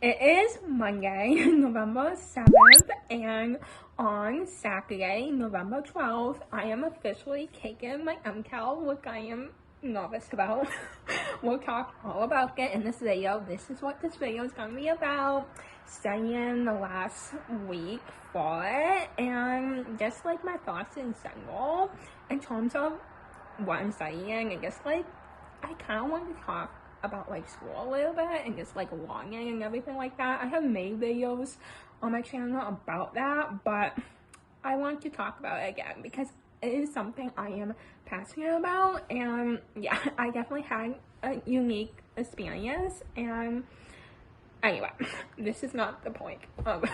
It is Monday, November 7th, and on Saturday, November 12th, I am officially taking my MTEL, which I am nervous about. We'll talk all about it in this video. This is what this video is going to be about. Studying the last week for it, and just like my thoughts in general, in terms of what I'm studying, and just like, I kind of want to talk about like school a little bit and just like longing and everything like that. I have made videos on my channel about that, but I want to talk about it again because it is something I am passionate about. And yeah, I definitely had a unique experience. And anyway, this is not the point of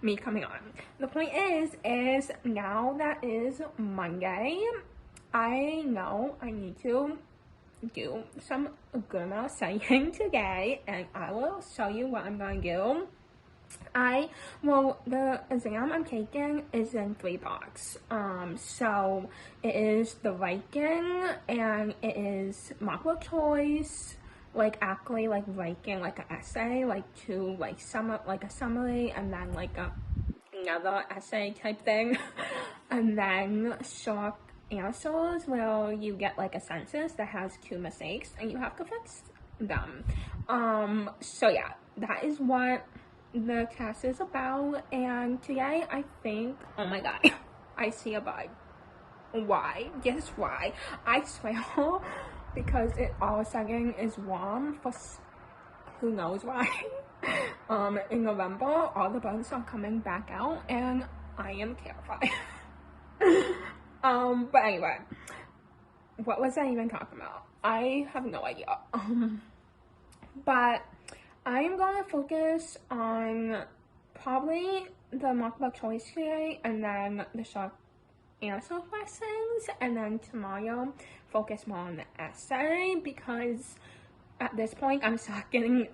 me coming on. The point is now that is Monday, I know I need to do some good amount of studying today, and I will show you what I'm going to do. The exam I'm taking is in 3 parts. So it is the writing, and it is multiple choice, like actually like writing like an essay, like to like sum up like a summary, and then like another essay type thing, and then short answers where you get like a sentence that has 2 mistakes and you have to fix them. So yeah, that is what the test is about. And today I think, oh my god, I see a bug. Why? Guess why? I swear, because it all of a sudden is warm for who knows why. In November, all the bugs are coming back out, and I am terrified. But anyway, what was I even talking about? I have no idea. But I am going to focus on probably the multiple choice today, and then the short answer questions, and then tomorrow focus more on the essay, because at this point I'm studying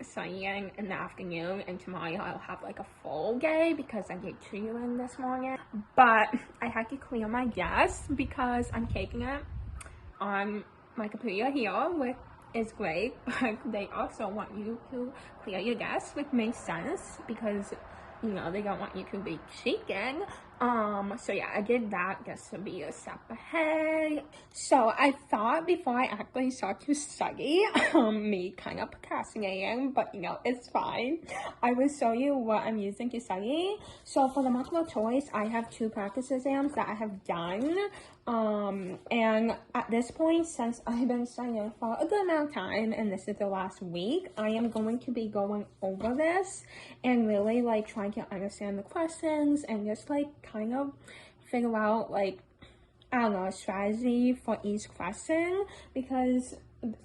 in the afternoon, and tomorrow I'll have like a full day because I did tutoring this morning. But I had to clear my desk because I'm taking it on my computer here, which is great, but they also want you to clear your desk, which makes sense because you know they don't want you to be cheating. So yeah, I did that just to be a step ahead. So I thought before I actually start to study, me kind of procrastinating, but you know, it's fine. I will show you what I'm using to study. So for the multiple choice, I have 2 practice exams that I have done. And at this point, since I've been studying for a good amount of time, and this is the last week, I am going to be going over this and really like trying to understand the questions and just like kind of figure out like, I don't know, a strategy for each question, because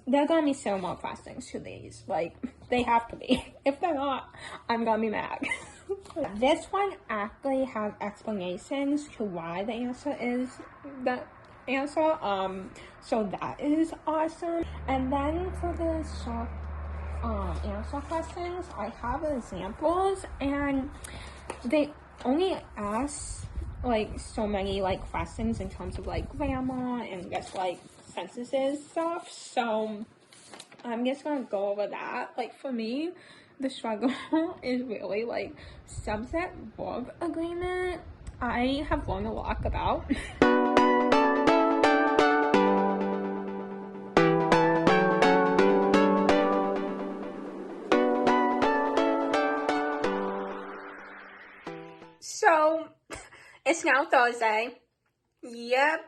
there are gonna be so more questions to these. Like, they have to be. If they're not, I'm gonna be mad. This one actually has explanations to why the answer is the answer. So that is awesome. And then for the short answer questions, I have examples, and they only ask like so many like questions in terms of like grammar and just like sentences stuff. So I'm just gonna go over that. Like for me, the struggle is really like subject verb agreement. I have learned a lot about. So it's now Thursday. Yep.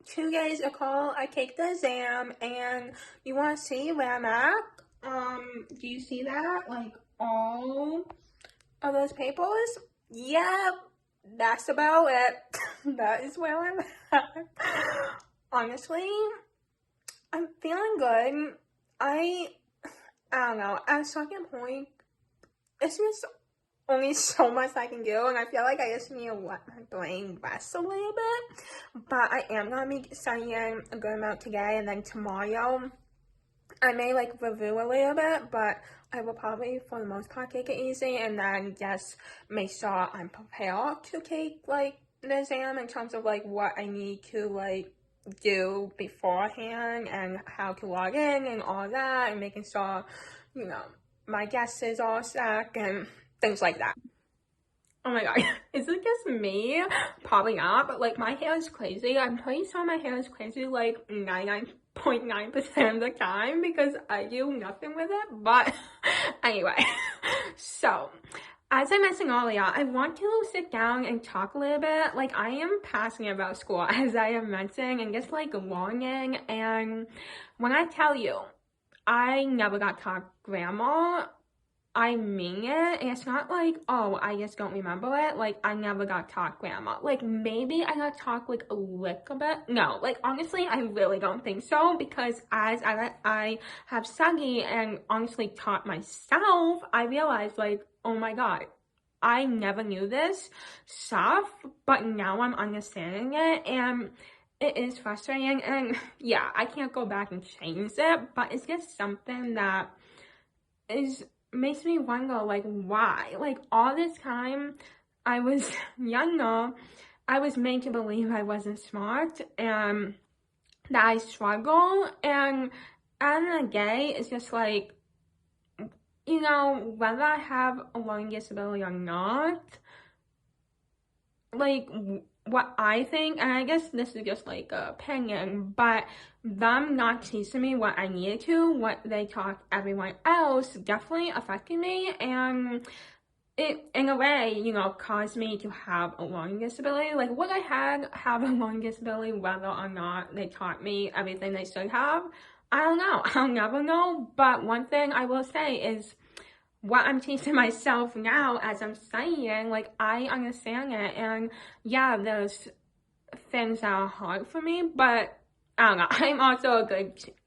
2 days ago, I take the exam, and you want to see where I'm at? Do you see that? Like, all of those papers? Yep, that's about it. That is where I'm at. Honestly, I'm feeling good. I don't know, at a certain point, it's just only so much I can do, and I feel like I just need to let my brain rest a little bit. But I am gonna be studying a good amount today, and then tomorrow I may like review a little bit, but I will probably for the most part take it easy, and then just make sure I'm prepared to take like the exam in terms of like what I need to like do beforehand and how to log in and all that, and making sure, you know, my guesses are sick and things like that. Oh my god, is it just me? Probably not, but like my hair is crazy. I'm pretty sure my hair is crazy like 99.9% of the time because I do nothing with it. But anyway, so as I mentioned earlier, I want to sit down and talk a little bit. Like, I am passionate about school, as I have mentioned, and just like learning. And when I tell you, I never got taught grammar, I mean it. And it's not like, oh, I just don't remember it. Like, I never got taught grammar. Like, maybe I got taught like a little bit. No, like, honestly, I really don't think so, because as I have studied and honestly taught myself, I realized like, oh my god, I never knew this stuff, but now I'm understanding it, and it is frustrating. And yeah, I can't go back and change it, but it's just something that makes me wonder, like, why? Like, all this time I was younger, I was made to believe I wasn't smart and that I struggle. And at the end of the day, it's just like, you know, whether I have a learning disability or not, like, what I think, and I guess this is just like an opinion, but them not teaching me what I needed to, what they taught everyone else, definitely affected me. And it, in a way, you know, caused me to have a learning disability. Like, would I have a learning disability whether or not they taught me everything they should have? I don't know. I'll never know. But one thing I will say is, what I'm teaching myself now as I'm studying, like, I understand it. And yeah, there's things that are hard for me, but I don't know, I'm also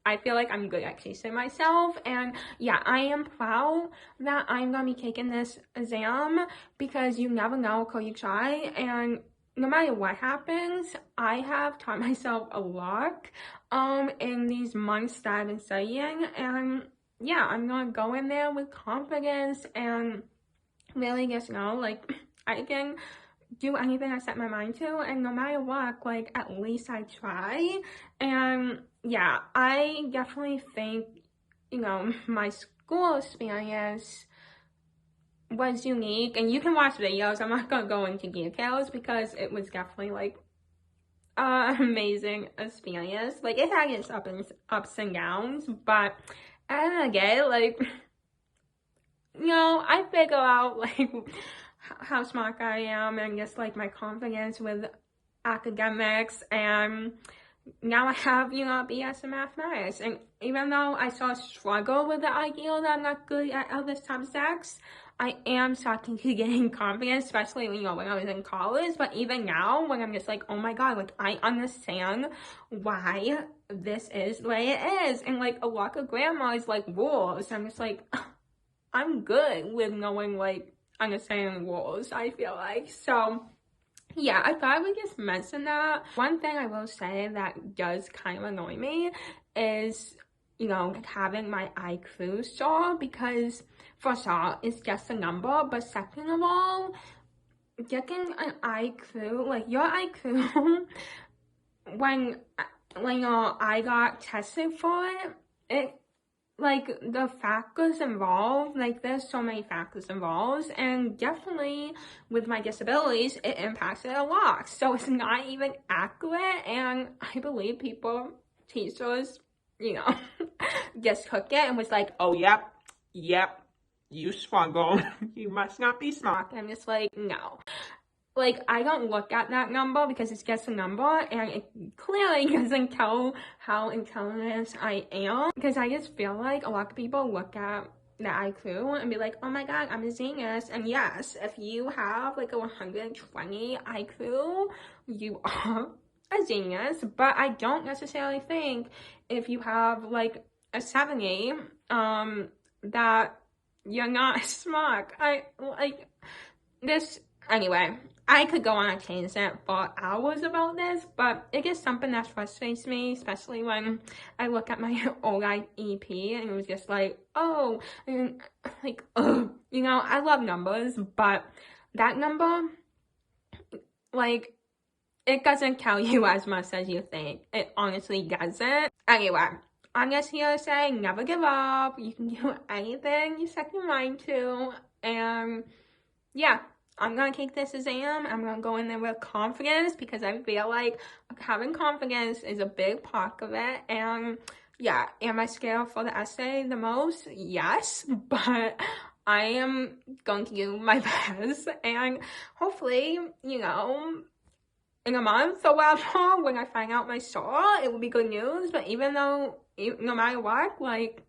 I feel like I'm good at teaching myself. And yeah, I am proud that I'm gonna be taking this exam, because you never know until you try. And no matter what happens, I have taught myself a lot in these months that I've been studying. And yeah, I'm gonna go in there with confidence and really just know, like, I can do anything I set my mind to, and no matter what, like, at least I try. And yeah, I definitely think, you know, my school experience was unique, and you can watch videos. I'm not gonna go into details because it was definitely like amazing experience. Like, it had its ups and downs, but at the end of the day, like, you know, I figure out like how smart I am and just like my confidence with academics. And now I have, you know, BS in mathematics. And even though I still struggle with the idea that I'm not good at other subjects, I am starting to gain confidence, especially, you know, when I was in college. But even now, when I'm just like, oh my god, like, I understand why this is the way it is. And like, a lot of grammar is like rules. I'm just like, I'm good with knowing, like, understanding rules, I feel like. So yeah, I thought I would just mention that. One thing I will say that does kind of annoy me is, you know, having my IQ score, because first of all, it's just a number, but second of all, getting an IQ, like, your IQ, when I got tested for it, like, the factors involved, like, there's so many factors involved, and definitely with my disabilities, it impacts it a lot. So it's not even accurate, and I believe teachers, you know, just took it and was like, oh, yep, you struggle. You must not be smart. And I'm just like, no. Like, I don't look at that number because it's just a number, and it clearly doesn't tell how intelligent I am, because I just feel like a lot of people look at the IQ and be like, oh my god, I'm a genius. And yes, if you have like a 120 IQ, you are a genius. But I don't necessarily think if you have like a 70, that you're not smart. Anyway, I could go on a tangent for hours about this, but it is something that frustrates me, especially when I look at my old IEP and it was just like, oh, and like, ugh. You know, I love numbers, but that number, like, it doesn't tell you as much as you think. It honestly doesn't. Anyway, I'm just here to say, never give up. You can do anything you set your mind to. And yeah, I'm gonna take this exam. I'm gonna go in there with confidence because I feel like having confidence is a big part of it. And yeah, am I scared for the essay the most? Yes, but I am going to do my best. And hopefully, in a month or whatever, when I find out my score, it will be good news. But even though, no matter what, like,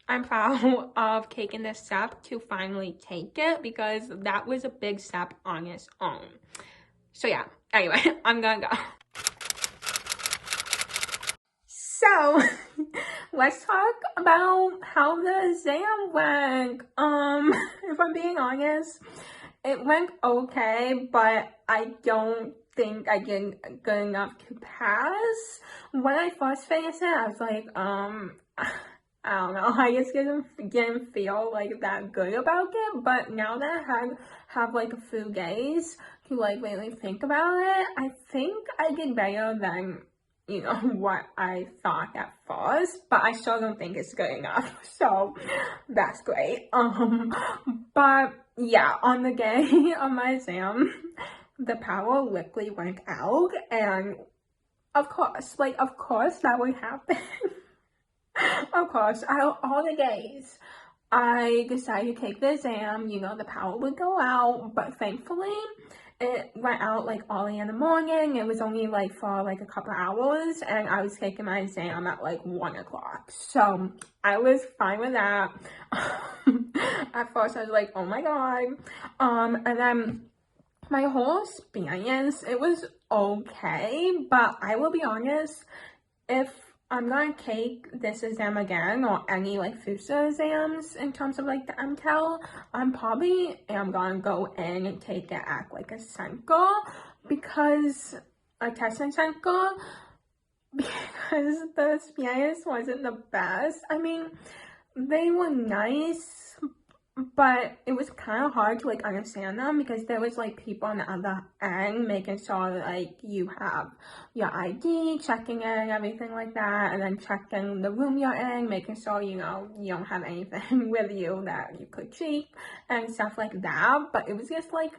I'm proud of taking this step to finally take it because that was a big step on its own. So yeah, anyway, I'm gonna go. So, let's talk about how the exam went. If I'm being honest, it went okay, but I don't think I did good enough to pass. When I first finished it, I was like, I don't know, I just didn't feel like that good about it, but now that I have like a few days to like really think about it, I think I did better than, what I thought at first, but I still don't think it's good enough, so that's great. But yeah, on the day of my exam, the power literally went out, and of course that would happen. Of course, out of all the days I decided to take the exam, the power would go out, but thankfully it went out like early in the morning. It was only like for like a couple hours, and I was taking my exam at like 1 o'clock, so I was fine with that. At first I was like, oh my god, and then my whole experience, it was okay, but I will be honest, if I'm gonna take this exam again or any like future exams in terms of like the MTEL, I'm probably am gonna go in and take it at like a center because a testing center because the experience wasn't the best. I mean, they were nice, but it was kind of hard to like understand them because there was like people on the other end making sure like you have your ID, checking in and everything like that, and then checking the room you're in, making sure you don't have anything with you that you could cheat and stuff like that. But it was just like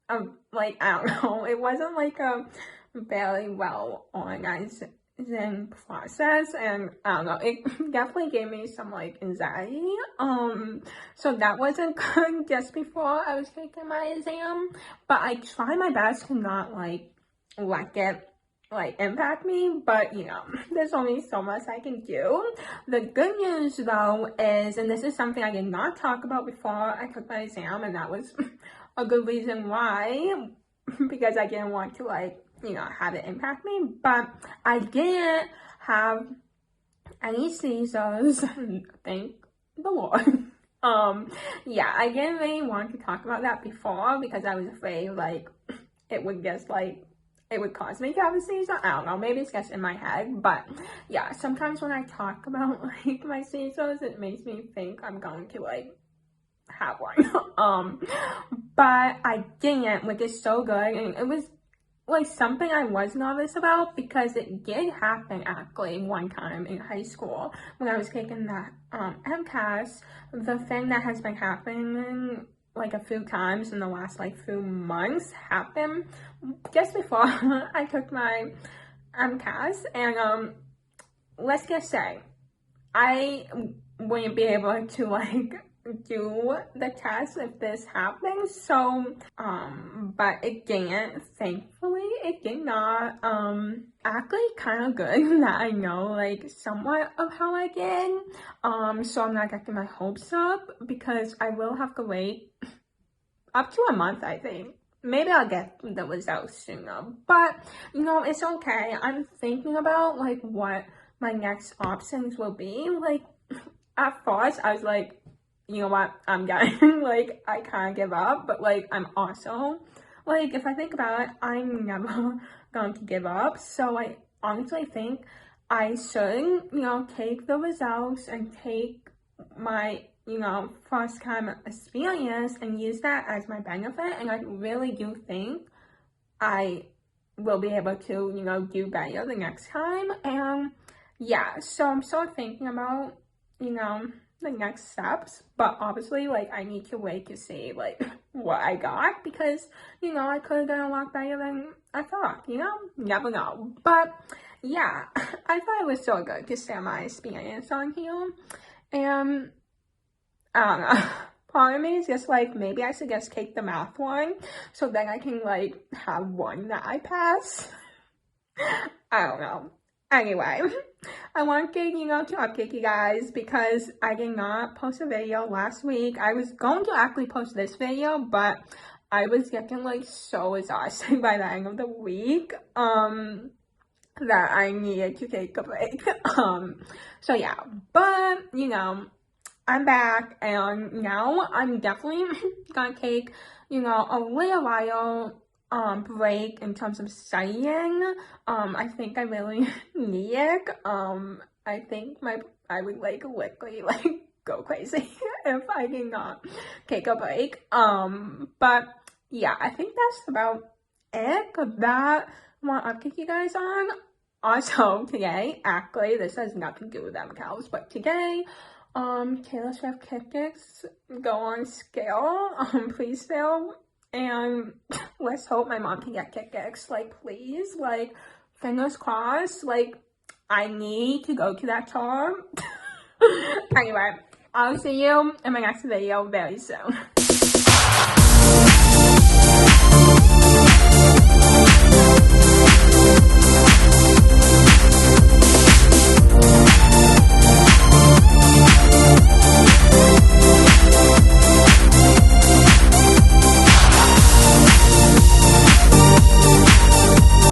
I don't know, it wasn't like a very well organized process, and I don't know, it definitely gave me some like anxiety, so that wasn't good just before I was taking my exam, but I tried my best to not like let it like impact me, but there's only so much I can do. The good news though is, and this is something I did not talk about before I took my exam, and that was a good reason why, because I didn't want to like have it impact me, but I didn't have any seizures, thank the Lord. Yeah, I didn't really want to talk about that before because I was afraid like it would just like it would cause me to have a seizure. I don't know, maybe it's just in my head, but yeah, sometimes when I talk about like my seizures, it makes me think I'm going to like have one. But I didn't, which is so good, and it was like something I was nervous about because it did happen actually one time in high school when I was taking that MCAS. The thing that has been happening like a few times in the last like few months happened just before I took my MCAS, and let's just say I wouldn't be able to like do the test if this happens, so but it didn't, thankfully it did not. Actually kind of good that I know like somewhat of how I did, so I'm not getting my hopes up because I will have to wait up to a month. I think maybe I'll get the results sooner, but it's okay. I'm thinking about like what my next options will be. Like at first I was like, you know what, I'm done. Like I can't give up, but like I'm also like, if I think about it, I'm never going to give up, so I honestly think I should take the results and take my first time experience and use that as my benefit, and I really do think I will be able to do better the next time. And yeah, so I'm still thinking about, you know, the next steps, but obviously, like, I need to wait to see, like, what I got, because, you know, I could have done a lot better than I thought, you know? Never know. But, yeah, I thought it was so good to share my experience on here, and, I don't know. Part of me is just like, maybe I should just take the math one, so then I can, like, have one that I pass. I don't know. Anyway, I wanted, you know, to update you guys because I did not post a video last week. I was going to actually post this video, but I was getting, like, so exhausted by the end of the week, that I needed to take a break. So yeah, but, you know, I'm back, and now I'm definitely gonna take, you know, a little while break in terms of studying. I think I really need it. I think I would like literally like go crazy if I did not take a break. But yeah, I think that's about it that I want to update you guys on. Also today, actually, this has nothing to do with MTELs, but today, Taylor Swift tickets go on scale, please Phil, and let's hope my mom can get tickets, like, please, like, fingers crossed, like, I need to go to that tour. Anyway, I'll see you in my next video very soon.